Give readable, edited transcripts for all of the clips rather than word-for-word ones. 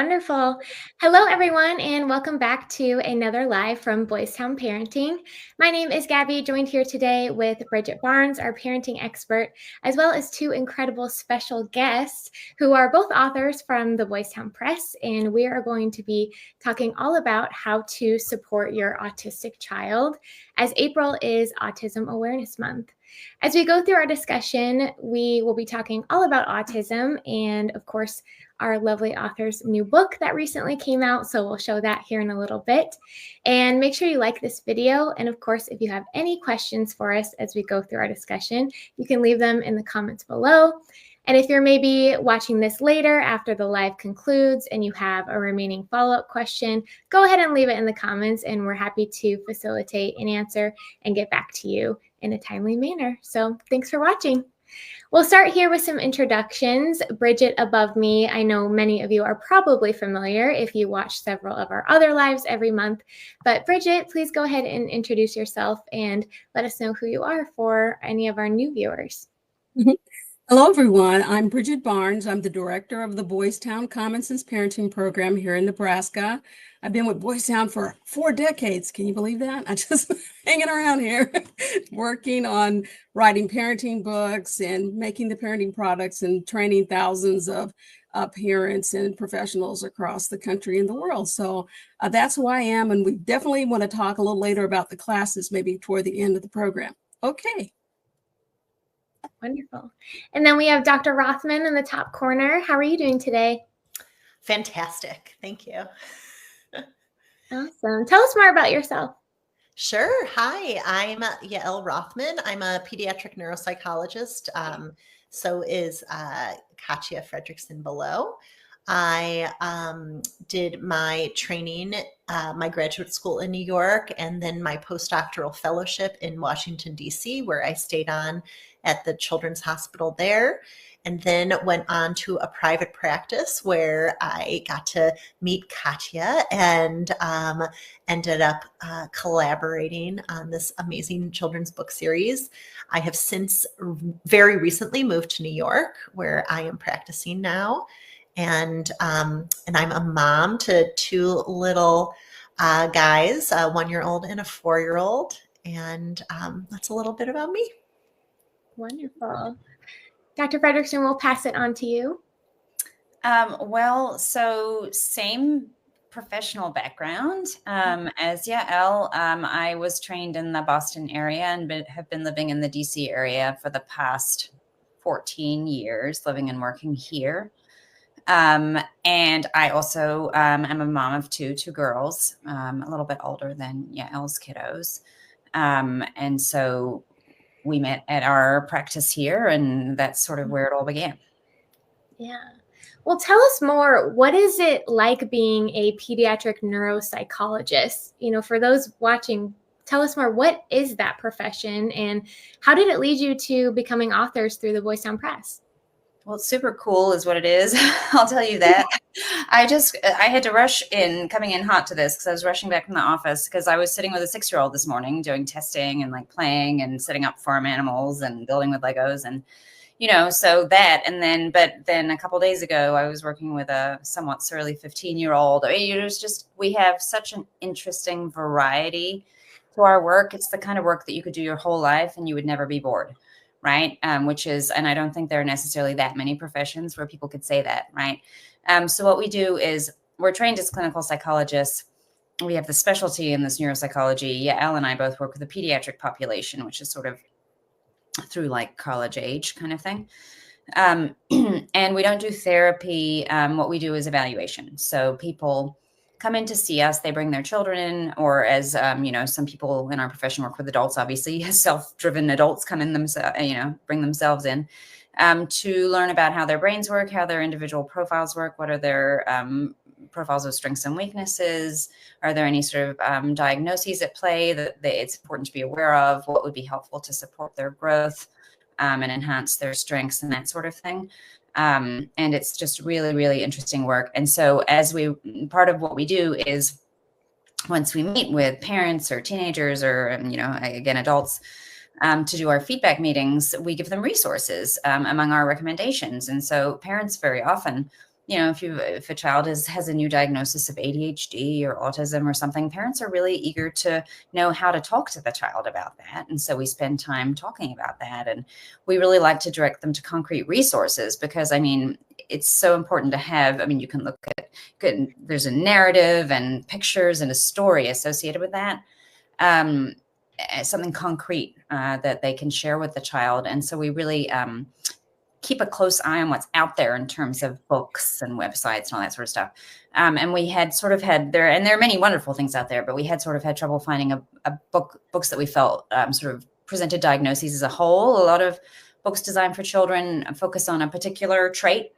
Wonderful. Hello, everyone, and welcome back to another live from Boys Town Parenting. My name is Gabby, joined here today with Bridget Barnes, our parenting expert, as well as two incredible special guests who are both authors from the Boys Town Press. And we are going to be talking all about how to support your autistic child, as April is Autism Awareness Month. As we go through our discussion, we will be talking all about autism and, of course, our lovely author's new book that recently came out. So we'll show that here in a little bit. And make sure you like this video. And of course, if you have any questions for us as we go through our discussion, you can leave them in the comments below. And if you're maybe watching this later after the live concludes and you have a remaining follow-up question, go ahead and leave it in the comments and we're happy to facilitate an answer and get back to you in a timely manner. So thanks for watching. We'll start here with some introductions. Bridget above me, I know many of you are probably familiar if you watch several of our other lives every month. But Bridget, please go ahead and introduce yourself and let us know who you are for any of our new viewers. Hello, everyone. I'm Bridget Barnes. I'm the director of the Boys Town Common Sense Parenting Program here in Nebraska. I've been with Boys Town for 4 decades. Can you believe that? I just hanging around here, working on writing parenting books and making the parenting products and training thousands of parents and professionals across the country and the world. So that's who I am. And we definitely want to talk a little later about the classes, maybe toward the end of the program. Okay. Wonderful. And then we have Dr. Rothman in the top corner. How are you doing today? Fantastic. Thank you. Awesome. Tell us more about yourself. Sure. Hi, I'm Yael Rothman. I'm a pediatric neuropsychologist. So is Katia Fredriksen below. I did my training, my graduate school in New York, and then my postdoctoral fellowship in Washington, D.C., where I stayed on at the Children's Hospital there, and then went on to a private practice where I got to meet Katia and ended up collaborating on this amazing children's book series. I have since very recently moved to New York, where I am practicing now. And I'm a mom to 2 little guys, a 1-year-old and a 4-year-old. And that's a little bit about me. Wonderful. Dr. Fredriksen, we'll pass it on to you. So same professional background as Yael. I was trained in the Boston area and have been living in the DC area for the past 14 years, living and working here. And I also am a mom of two girls, a little bit older than Yael's kiddos. And so we met at our practice here, and that's sort of where it all began. Yeah. Well, tell us more. What is it like being a pediatric neuropsychologist? You know, for those watching, tell us more. What is that profession, and how did it lead you to becoming authors through the Boys Town Press? Well, it's super cool is what it is. I'll tell you that. I had to rush in, coming in hot to this because I was rushing back from the office because I was sitting with a 6-year-old this morning doing testing and like playing and setting up farm animals and building with Legos and, so that. And then, but then a couple of days ago, I was working with a somewhat surly 15-year-old. I mean, we have such an interesting variety to our work. It's the kind of work that you could do your whole life and you would never be bored. Right. And I don't think there are necessarily that many professions where people could say that. Right. So what we do is we're trained as clinical psychologists. We have the specialty in this neuropsychology. Yael and I both work with the pediatric population, which is sort of through like college age kind of thing. And we don't do therapy. What we do is evaluation. So people come in to see us, they bring their children in, or as, some people in our profession work with adults, obviously self-driven adults come in bring themselves in to learn about how their brains work, how their individual profiles work, what are their profiles of strengths and weaknesses, are there any sort of diagnoses at play that it's important to be aware of, what would be helpful to support their growth and enhance their strengths and that sort of thing. And it's just really, really interesting work. And so part of what we do is once we meet with parents or teenagers or, again, adults to do our feedback meetings, we give them resources among our recommendations. And so parents very often if a child has a new diagnosis of ADHD or autism or something, parents are really eager to know how to talk to the child about that. And so we spend time talking about that. And we really like to direct them to concrete resources because, it's so important to have, you can look at, there's a narrative and pictures and a story associated with that. Something concrete that they can share with the child. And so we really keep a close eye on what's out there in terms of books and websites and all that sort of stuff. And we had there are many wonderful things out there, but we had had trouble finding books that we felt sort of presented diagnoses as a whole. A lot of books designed for children focus on a particular trait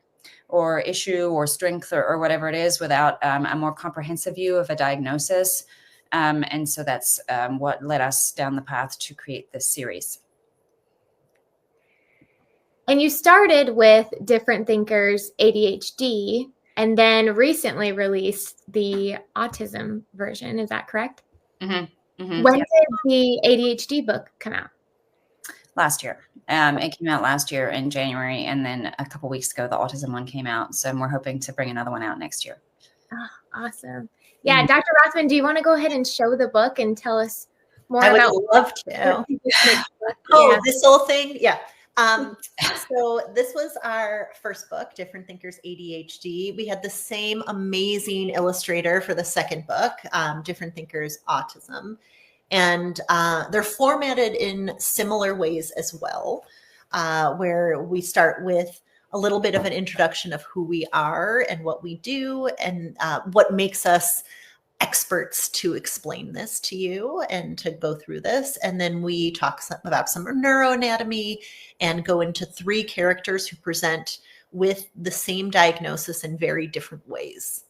or issue or strength or whatever it is without a more comprehensive view of a diagnosis. And so that's what led us down the path to create this series. And you started with Different Thinkers ADHD and then recently released the autism version. Is that correct? Mm-hmm. Mm-hmm. When did the ADHD book come out? Last year. It came out last year in January, and then a couple weeks ago, the autism one came out. So we're hoping to bring another one out next year. Oh, awesome. Yeah, Dr. Rothman, do you want to go ahead and show the book and tell us more about? I would love to. Oh, this whole thing? Yeah. So this was our first book, Different Thinkers ADHD. We had the same amazing illustrator for the second book, Different Thinkers Autism. And they're formatted in similar ways as well, where we start with a little bit of an introduction of who we are and what we do and what makes us experts to explain this to you and to go through this. And then we talk about some neuroanatomy and go into 3 characters who present with the same diagnosis in very different ways.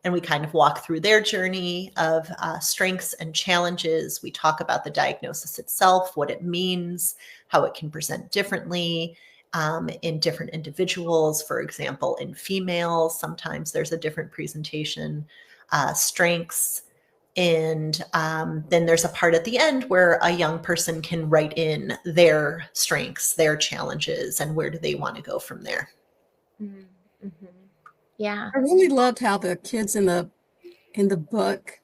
And we kind of walk through their journey of strengths and challenges. We talk about the diagnosis itself, what it means, how it can present differently in different individuals. For example, in females, sometimes there's a different presentation, strengths. And then there's a part at the end where a young person can write in their strengths, their challenges, and where do they want to go from there. Mm-hmm. Yeah. I really loved how the kids in the book,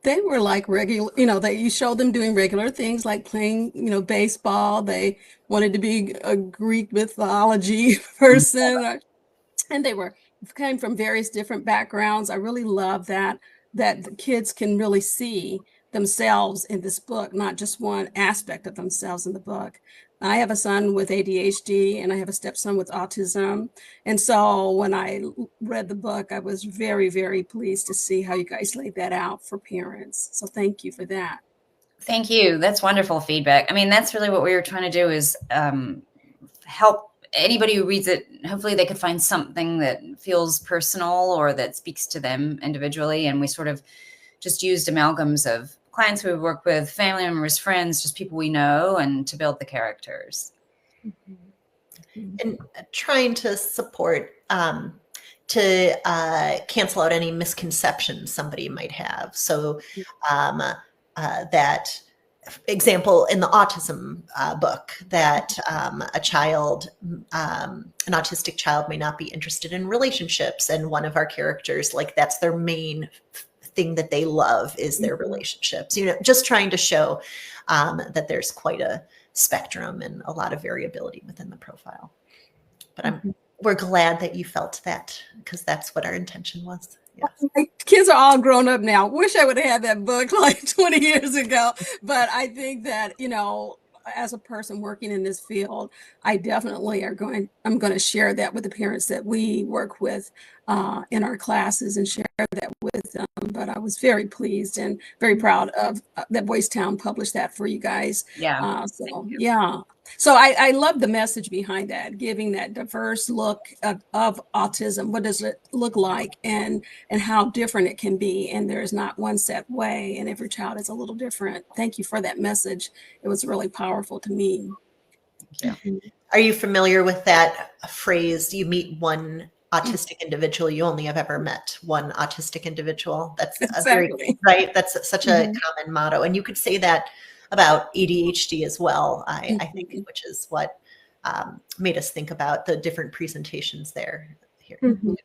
they were like regular, that you showed them doing regular things like playing, baseball. They wanted to be a Greek mythology person, and they came from various different backgrounds. I really love that the kids can really see themselves in this book, not just one aspect of themselves in the book. I have a son with ADHD and I have a stepson with autism. And so when I read the book, I was very, very pleased to see how you guys laid that out for parents. So thank you for that. Thank you. That's wonderful feedback. That's really what we were trying to do is help anybody who reads it. Hopefully they could find something that feels personal or that speaks to them individually. And we sort of just used amalgams of clients we work with, family members, friends, just people we know, and to build the characters. Mm-hmm. And trying to support, to cancel out any misconceptions somebody might have. So that example in the autism book, that a child, an autistic child may not be interested in relationships. And one of our characters, that's their main thing that they love is their relationships, just trying to show that there's quite a spectrum and a lot of variability within the profile. But we're glad that you felt that, because that's what our intention was. Yes. My kids are all grown up now. Wish I would have had that book 20 years ago. But I think that, as a person working in this field, I definitely I'm going to share that with the parents that we work with in our classes and share that with them. But I was very pleased and very proud of that Boys Town published that for you guys. Yeah. So I love the message behind that, giving that diverse look of autism. What does it look like and how different it can be? And there's not one set way, and every child is a little different. Thank you for that message. It was really powerful to me. Yeah. Are you familiar with that phrase, you meet one autistic individual you only have ever met one autistic individual? That's exactly right. That's such a common motto. And you could say that about ADHD as well, I think, which is what made us think about the different presentations there. here. Mhm.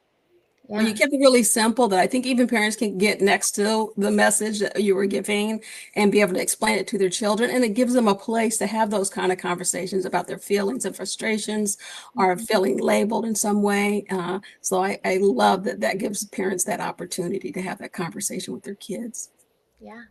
Well, you kept it really simple that I think even parents can get next to the message that you were giving and be able to explain it to their children. And it gives them a place to have those kind of conversations about their feelings and frustrations or feeling labeled in some way. So I love that that gives parents that opportunity to have that conversation with their kids. Yeah,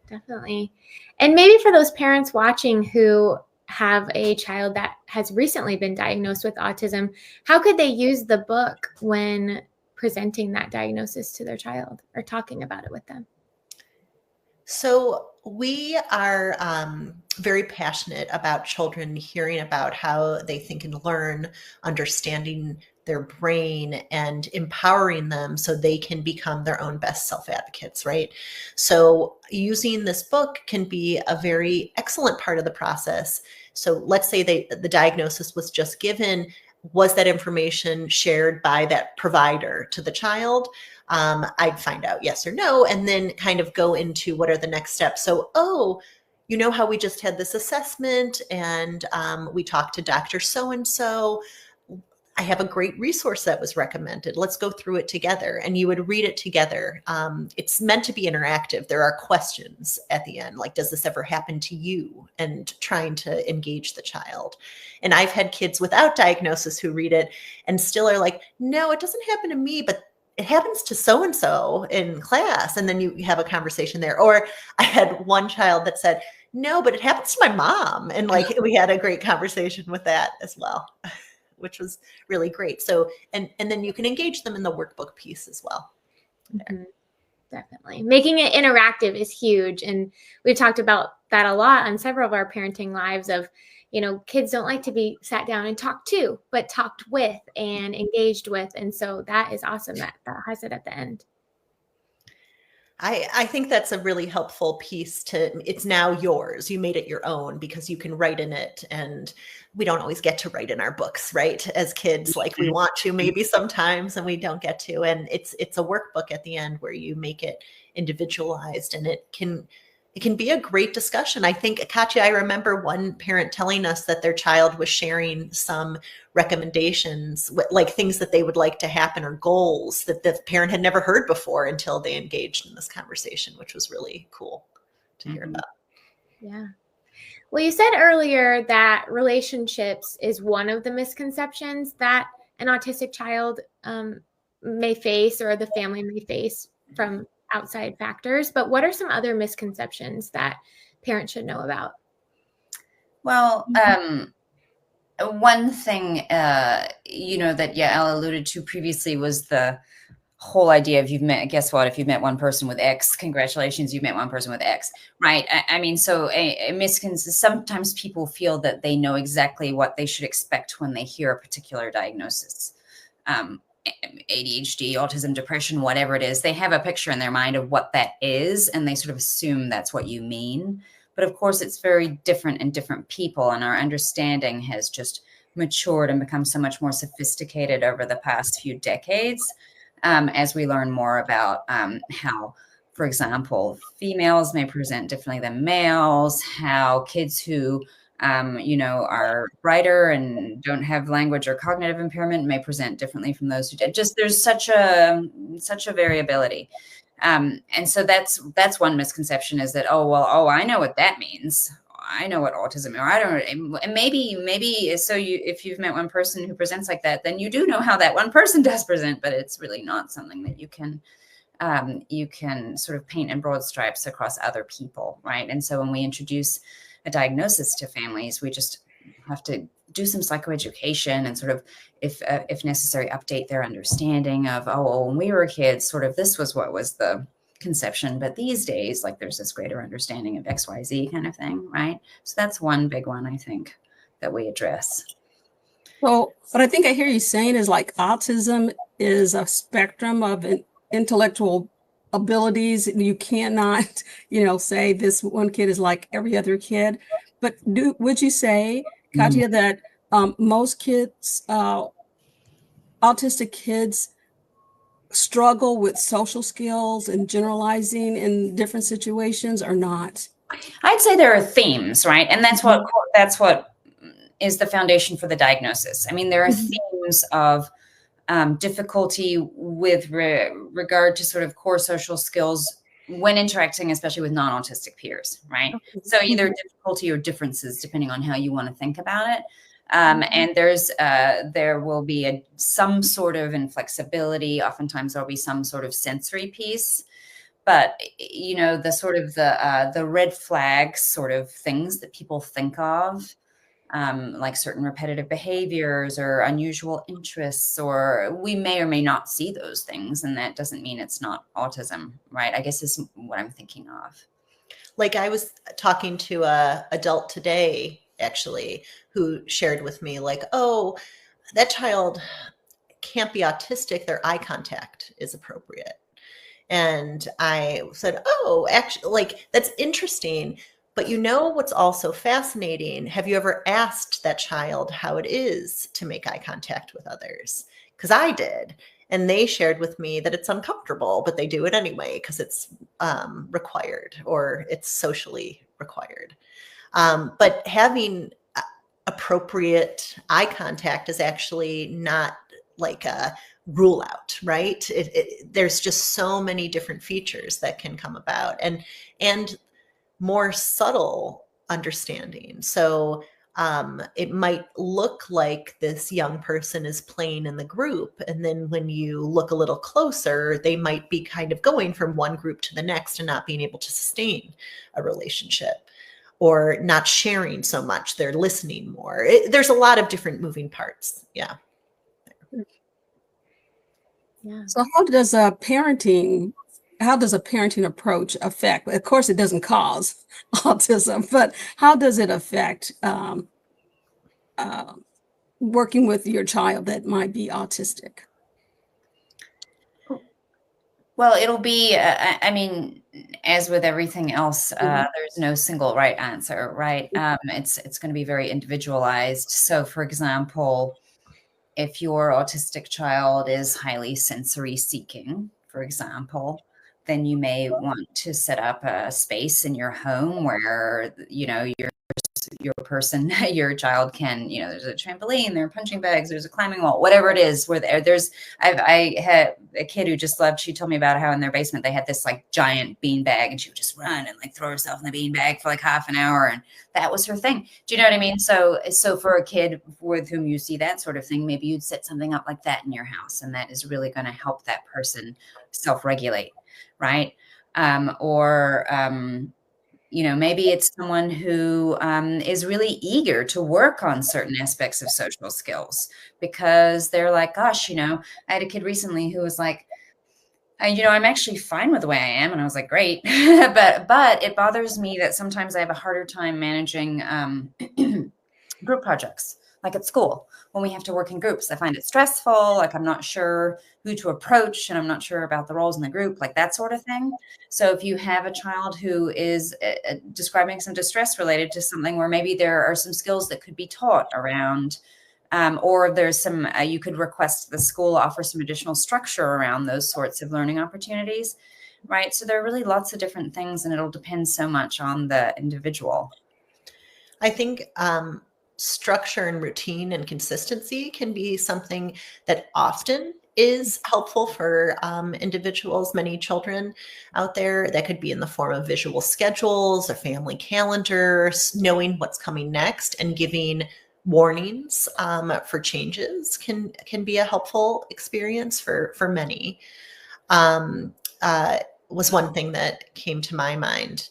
definitely. And maybe for those parents watching who have a child that has recently been diagnosed with autism, how could they use the book when presenting that diagnosis to their child or talking about it with them? So we are very passionate about children hearing about how they think and learn, understanding their brain and empowering them so they can become their own best self-advocates, right? So using this book can be a very excellent part of the process. So let's say the diagnosis was just given. Was that information shared by that provider to the child? I'd find out yes or no, and then kind of go into what are the next steps. So, oh, you know how we just had this assessment and we talked to Dr. So-and-so. I have a great resource that was recommended. Let's go through it together. And you would read it together. It's meant to be interactive. There are questions at the end, like, does this ever happen to you? And trying to engage the child. And I've had kids without diagnosis who read it and still are like, no, it doesn't happen to me, but it happens to so-and-so in class. And then you have a conversation there. Or I had one child that said, no, but it happens to my mom. And like, we had a great conversation with that as well, which was really great. So, and then you can engage them in the workbook piece as well. Definitely. Making it interactive is huge. And we've talked about that a lot on several of our parenting lives of, you know, kids don't like to be sat down and talked to, but talked with and engaged with. And so that is awesome that has it at the end. I think that's a really helpful piece it's now yours. You made it your own because you can write in it. And we don't always get to write in our books, right? As kids, like we want to maybe sometimes and we don't get to. And it's a workbook at the end where you make it individualized and it can be a great discussion. I think, Katia, I remember one parent telling us that their child was sharing some recommendations, like things that they would like to happen or goals that the parent had never heard before until they engaged in this conversation, which was really cool to hear about. Yeah. Well, you said earlier that relationships is one of the misconceptions that an autistic child may face or the family may face from outside factors, but what are some other misconceptions that parents should know about? Well, one thing, you know, that Yael alluded to previously was the whole idea of guess what, if you've met one person with X, congratulations, you've met one person with X, right? I mean, so sometimes people feel that they know exactly what they should expect when they hear a particular diagnosis. ADHD, autism, depression, whatever it is, they have a picture in their mind of what that is, and they sort of assume that's what you mean. But of course, it's very different in different people, and our understanding has just matured and become so much more sophisticated over the past few decades as we learn more about how, for example, females may present differently than males, how kids who you know, are brighter and don't have language or cognitive impairment may present differently from those who did. Just there's such a variability. And so that's one misconception is that, oh, I know what that means. I know what autism, or I don't, and maybe so if you've met one person who presents like that, then you do know how that one person does present, but it's really not something that you can sort of paint in broad stripes across other people, right? And so when we introduce a diagnosis to families, we just have to do some psychoeducation and sort of, if necessary, update their understanding of, when we were kids, sort of this was what was the conception, but these days, like there's this greater understanding of XYZ kind of thing, right? So that's one big one, I think, that we address. Well, what I think I hear you saying is like autism is a spectrum of intellectual abilities. You cannot, say this one kid is like every other kid. But would you say, Katia, that most kids, autistic kids, struggle with social skills and generalizing in different situations or not? I'd say there are themes, right? And that's what is the foundation for the diagnosis. I mean, there are themes of difficulty with regard to sort of core social skills when interacting, especially with non-autistic peers, right? So either difficulty or differences, depending on how you want to think about it. And there will be some sort of inflexibility. Oftentimes there'll be some sort of sensory piece, but you know, the sort of the red flag sort of things that people think of, like certain repetitive behaviors or unusual interests, or we may or may not see those things, and that doesn't mean it's not autism, right? I guess is what I'm thinking of. Like I was talking to a adult today, actually, who shared with me like, oh, that child can't be autistic. Their eye contact is appropriate. And I said, oh, actually, like, that's interesting. But you know what's also fascinating? Have you ever asked that child how it is to make eye contact with others? Because I did. And they shared with me that it's uncomfortable, but they do it anyway because it's required, or it's socially required. But having appropriate eye contact is actually not like a rule out, right? There's just so many different features that can come about, and more subtle understanding. So it might look like this young person is playing in the group, and then when you look a little closer, they might be kind of going from one group to the next and not being able to sustain a relationship, or not sharing so much. They're listening more. There's a lot of different moving parts. Yeah. Yeah. So how does a parenting approach affect? Of course, it doesn't cause autism, but how does it affect working with your child that might be autistic? Well, it'll be, I mean, as with everything else, there's no single right answer, right? It's going to be very individualized. So, for example, if your autistic child is highly sensory seeking, for example, then you may want to set up a space in your home where, you know, your child can, you know, there's a trampoline, there are punching bags, there's a climbing wall, whatever it is, where I had a kid who just loved, she told me about how in their basement they had this like giant bean bag, and she would just run and like throw herself in the bean bag for like half an hour, and that was her thing. Do you know what I mean? So for a kid with whom you see that sort of thing, maybe you'd set something up like that in your house, and that is really going to help that person self-regulate, right? You know, maybe it's someone who is really eager to work on certain aspects of social skills, because they're like, gosh, you know, I had a kid recently who was like, you know, I'm actually fine with the way I am. And I was like, great. but it bothers me that sometimes I have a harder time managing group projects, like at school, when we have to work in groups. I find it stressful. Like, I'm not sure who to approach, and I'm not sure about the roles in the group, like that sort of thing. So if you have a child who is describing some distress related to something where maybe there are some skills that could be taught around, or there's some, you could request the school offer some additional structure around those sorts of learning opportunities, right? So there are really lots of different things, and it'll depend so much on the individual. I think structure and routine and consistency can be something that often is helpful for individuals, many children out there. That could be in the form of visual schedules, a family calendar, knowing what's coming next, and giving warnings for changes can be a helpful experience for many. Was one thing that came to my mind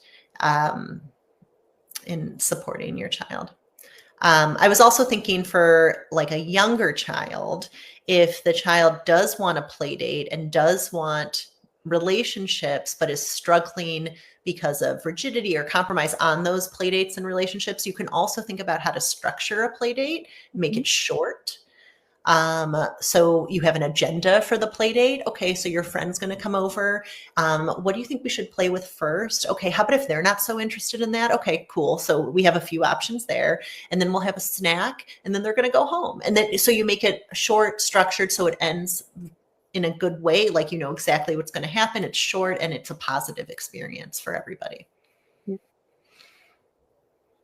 in supporting your child. I was also thinking for like a younger child, if the child does want a play date and does want relationships, but is struggling because of rigidity or compromise on those play dates and relationships, you can also think about how to structure a play date, make it short. So you have an agenda for the play date. Okay, so your friend's going to come over. What do you think we should play with first? Okay, how about if they're not so interested in that? Okay, cool. So we have a few options there, and then we'll have a snack, and then they're going to go home. And then, so you make it short, structured, so it ends in a good way. Like, you know exactly what's going to happen. It's short, and it's a positive experience for everybody.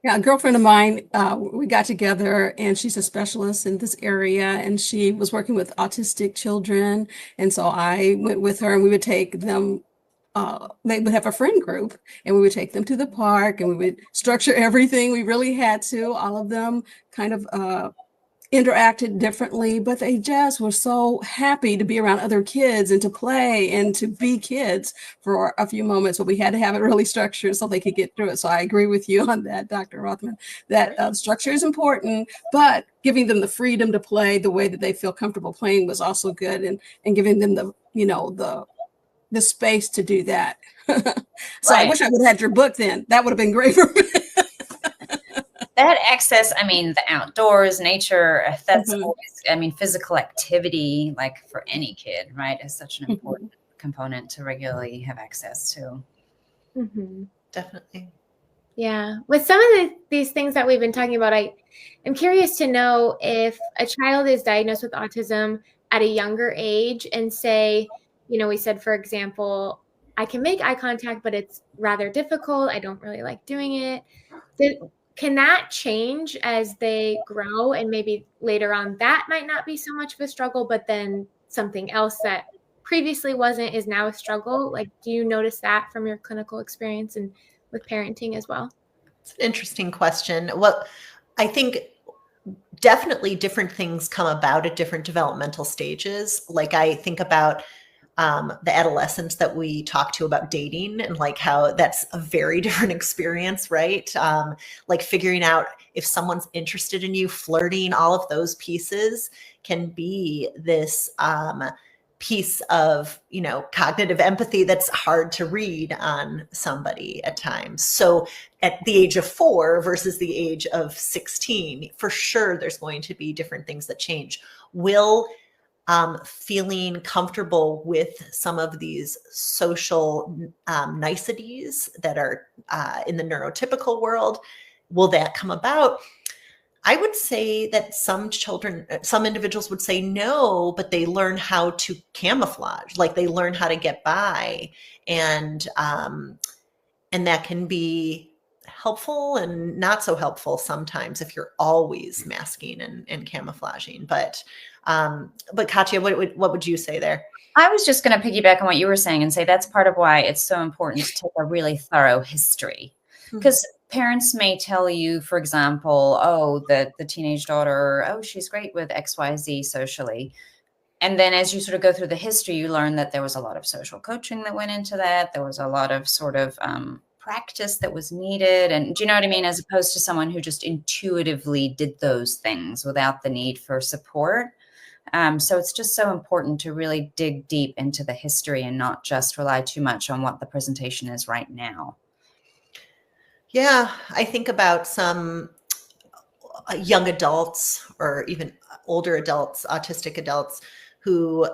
Yeah, a girlfriend of mine, we got together and she's a specialist in this area and she was working with autistic children. And so I went with her and we would take them, they would have a friend group and we would take them to the park and we would structure everything. We really had to, all of them kind of interacted differently, but they just were so happy to be around other kids and to play and to be kids for a few moments. But we had to have it really structured so they could get through it. So I agree with you on that, Dr. Rothman, that structure is important, but giving them the freedom to play the way that they feel comfortable playing was also good, and giving them the, the space to do that. So I wish I would have had your book then. That would have been great for me. That access, I mean, the outdoors, nature, that's always, I mean, physical activity, like for any kid, right, is such an important component to regularly have access to. Definitely. Yeah. With some of these things that we've been talking about, I'm curious to know if a child is diagnosed with autism at a younger age and say, we said, for example, I can make eye contact, but it's rather difficult. I don't really like doing it. Can that change as they grow, and maybe later on that might not be so much of a struggle, but then something else that previously wasn't is now a struggle? Like, do you notice that from your clinical experience and with parenting as well? It's an interesting question. Well, I think definitely different things come about at different developmental stages. Like I think about the adolescents that we talk to about dating and like how that's a very different experience, right? Like figuring out if someone's interested in you, flirting, all of those pieces can be this piece of, cognitive empathy that's hard to read on somebody at times. So at the age of 4 versus the age of 16, for sure, there's going to be different things that change. Will feeling comfortable with some of these social niceties that are in the neurotypical world, will that come about? I would say that some individuals would say no, but they learn how to camouflage, like they learn how to get by, and that can be helpful and not so helpful sometimes if you're always masking and camouflaging. But Katia, what would you say there? I was just going to piggyback on what you were saying and say that's part of why it's so important to take a really thorough history, because parents may tell you, for example, oh, the teenage daughter, oh, she's great with XYZ socially. And then as you sort of go through the history, you learn that there was a lot of social coaching that went into that. There was a lot of sort of practice that was needed. And do you know what I mean? As opposed to someone who just intuitively did those things without the need for support. So it's just so important to really dig deep into the history and not just rely too much on what the presentation is right now. Yeah, I think about some young adults or even older adults, autistic adults, who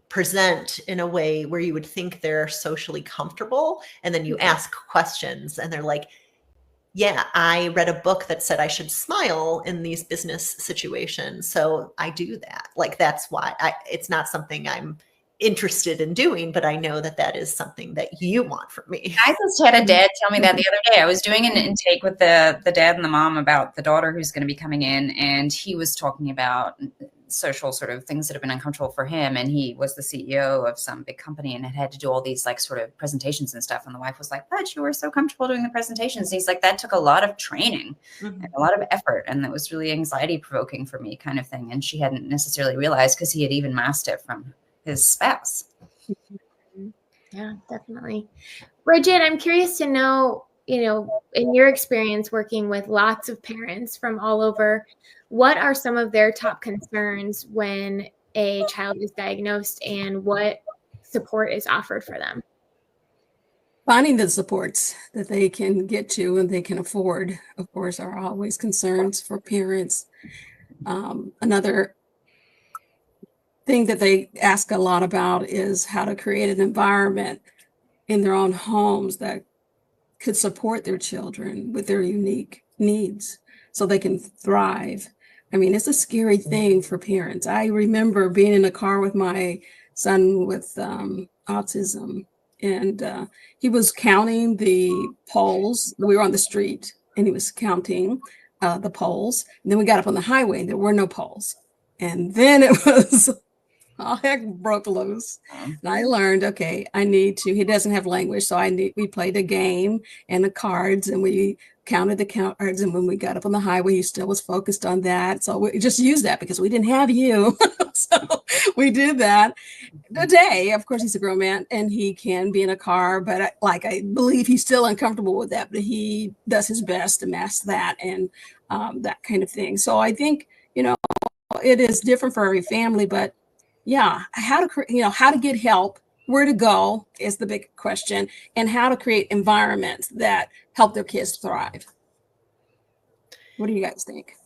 present in a way where you would think they're socially comfortable. And then you ask questions and they're like, yeah, I read a book that said I should smile in these business situations. So I do that. Like, that's why it's not something I'm interested in doing, but I know that is something that you want from me. I just had a dad tell me that the other day. I was doing an intake with the dad and the mom about the daughter who's going to be coming in, and he was talking about social sort of things that have been uncomfortable for him. And he was the CEO of some big company and had to do all these like sort of presentations and stuff. And the wife was like, but you were so comfortable doing the presentations. And he's like, that took a lot of training and a lot of effort. And that was really anxiety provoking for me, kind of thing. And she hadn't necessarily realized, because he had even masked it from his spouse. Yeah, definitely. Bridget, I'm curious to know, in your experience working with lots of parents from all over, what are some of their top concerns when a child is diagnosed, and what support is offered for them? Finding the supports that they can get to and they can afford, of course, are always concerns for parents. Another thing that they ask a lot about is how to create an environment in their own homes that could support their children with their unique needs so they can thrive. I mean, it's a scary thing for parents. I remember being in a car with my son with autism, and he was counting the poles. We were on the street, and he was counting the poles. And then we got up on the highway and there were no poles. And then it was all heck broke loose. And I learned, okay, I need to, he doesn't have language. So we played a game and the cards and we counted the cards. And when we got up on the highway, he still was focused on that. So we just used that because we didn't have you. So we did that. Today, of course, he's a grown man and he can be in a car, but I believe he's still uncomfortable with that, but he does his best to mask that and that kind of thing. So I think, it is different for every family, but yeah, how to get help, where to go is the big question, and how to create environments that help their kids thrive. What do you guys think?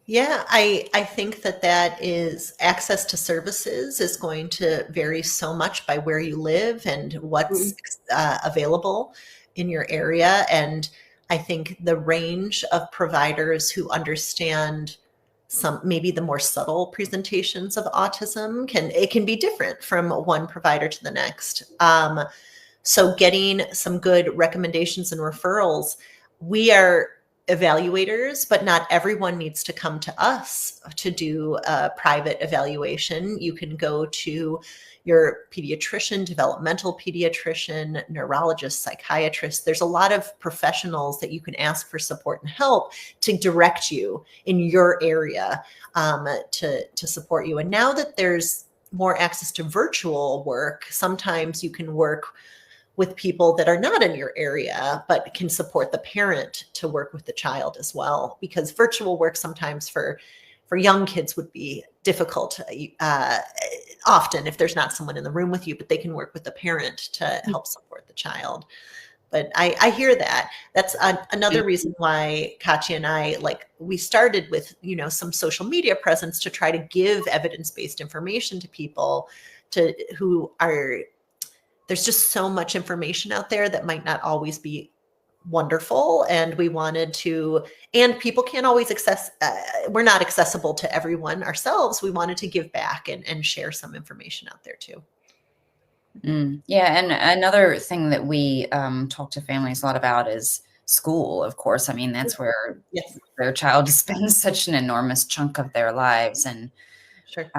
Yeah, I think that is access to services is going to vary so much by where you live and what's available in your area. And I think the range of providers who understand maybe the more subtle presentations of autism can be different from one provider to the next. So getting some good recommendations and referrals, we are evaluators, but not everyone needs to come to us to do a private evaluation. You can go to your pediatrician, developmental pediatrician, neurologist, psychiatrist. There's a lot of professionals that you can ask for support and help to direct you in your area to support you. And now that there's more access to virtual work, sometimes you can work with people that are not in your area, but can support the parent to work with the child as well. Because virtual work sometimes for young kids would be difficult often if there's not someone in the room with you, but they can work with the parent to help support the child. But I hear that. That's another reason why Katia and I, we started with, some social media presence to try to give evidence-based information to people there's just so much information out there that might not always be wonderful. And we wanted to, and people can't always we're not accessible to everyone ourselves. We wanted to give back and share some information out there too. Yeah. And another thing that we talk to families a lot about is school, of course. I mean, that's where their child spends such an enormous chunk of their lives. And sure.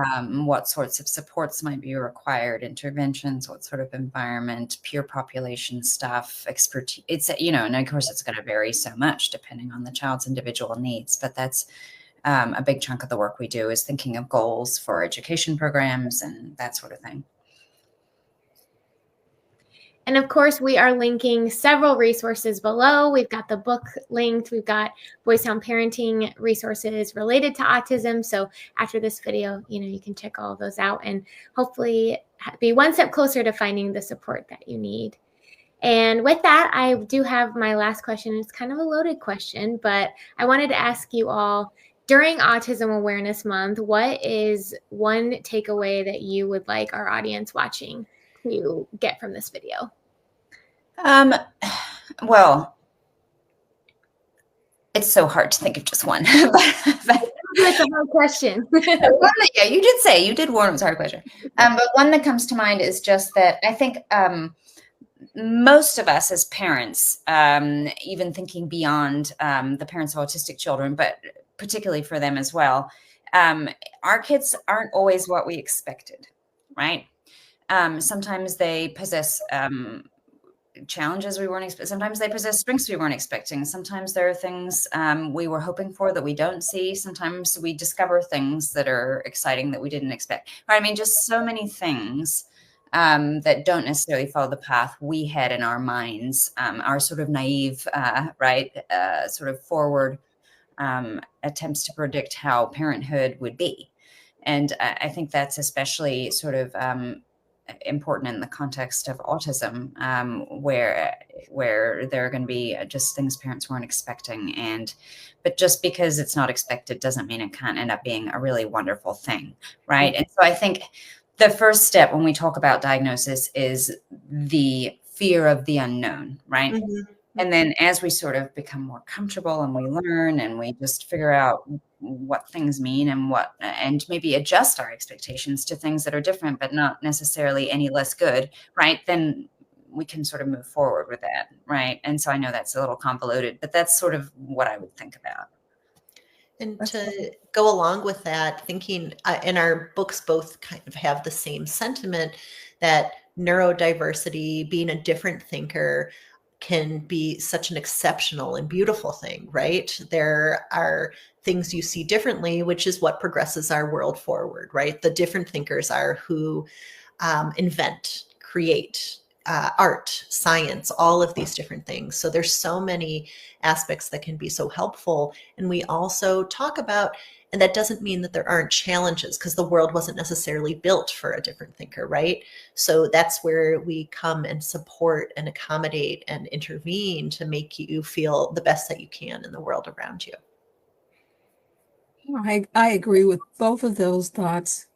What sorts of supports might be required, interventions, what sort of environment, peer population stuff, expertise. It's, and of course it's going to vary so much depending on the child's individual needs, but that's a big chunk of the work we do is thinking of goals for education programs and that sort of thing. And of course, we are linking several resources below. We've got the book linked. We've got Boys Town parenting resources related to autism. So after this video, you can check all of those out and hopefully be one step closer to finding the support that you need. And with that, I do have my last question. It's kind of a loaded question, but I wanted to ask you all, during Autism Awareness Month, what is one takeaway that you would like our audience watching to get from this video? Well, it's so hard to think of just one. but It's a hard question. Yeah, you did warn it was a hard question. But one that comes to mind is just that I think most of us as parents, even thinking beyond the parents of autistic children, but particularly for them as well, our kids aren't always what we expected, right? Sometimes they possess challenges we weren't expecting. Sometimes they possess strengths we weren't expecting. Sometimes there are things we were hoping for that we don't see. Sometimes we discover things that are exciting that we didn't expect. Right? I mean, just so many things that don't necessarily follow the path we had in our minds, our sort of naive, sort of forward attempts to predict how parenthood would be. And I think that's especially sort of important in the context of autism, where there are going to be just things parents weren't expecting. But just because it's not expected doesn't mean it can't end up being a really wonderful thing, right? And so I think the first step when we talk about diagnosis is the fear of the unknown, right? Mm-hmm. And then as we sort of become more comfortable and we learn and we just figure out what things mean and maybe adjust our expectations to things that are different, but not necessarily any less good, right? Then we can sort of move forward with that, right? And so I know that's a little convoluted, but that's sort of what I would think about. And to go along with that, thinking, and our books both kind of have the same sentiment that neurodiversity, being a different thinker, can be such an exceptional and beautiful thing, right? There are things you see differently, which is what progresses our world forward, right? The different thinkers are who invent, create, art, science, all of these different things. So there's so many aspects that can be so helpful. And we also talk about, and that doesn't mean that there aren't challenges, because the world wasn't necessarily built for a different thinker, right? So that's where we come and support and accommodate and intervene to make you feel the best that you can in the world around you. I agree with both of those thoughts.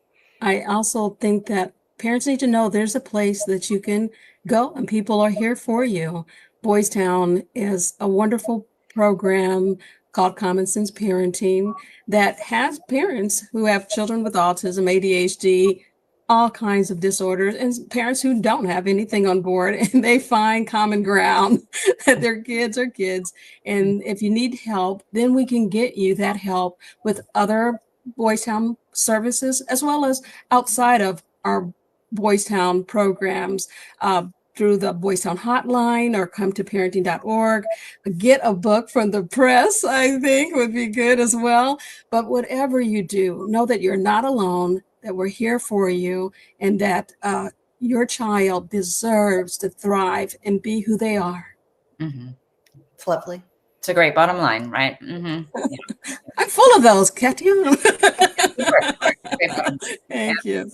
I also think that parents need to know there's a place that you can go and people are here for you. Boys Town is a wonderful program called Common Sense Parenting that has parents who have children with autism, ADHD, all kinds of disorders, and parents who don't have anything on board, and they find common ground that their kids are kids. And if you need help, then we can get you that help with other Boys Town services, as well as outside of our Boys Town programs, through the Boys Town hotline or come to parenting.org. Get a book from the press, I think would be good as well. But whatever you do, know that you're not alone, that we're here for you, and that your child deserves to thrive and be who they are. Mm-hmm. It's lovely. It's a great bottom line, right? Mm-hmm. Yeah. I'm full of those, Katia. Thank you.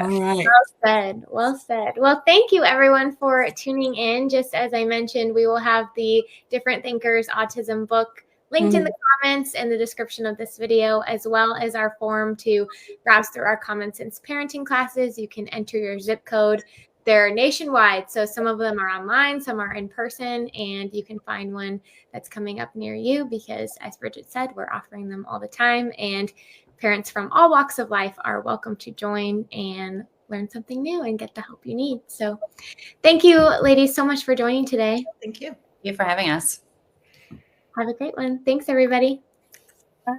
All right. Well said. Well said. Well, thank you everyone for tuning in. Just as I mentioned, we will have the Different Thinkers Autism book linked in the comments and the description of this video, as well as our form to browse through our Common Sense parenting classes. You can enter your zip code. They're nationwide, so some of them are online, some are in person, and you can find one that's coming up near you because, as Bridget said, we're offering them all the time, and parents from all walks of life are welcome to join and learn something new and get the help you need. So thank you, ladies, so much for joining today. Thank you. Thank you for having us. Have a great one. Thanks, everybody. Bye.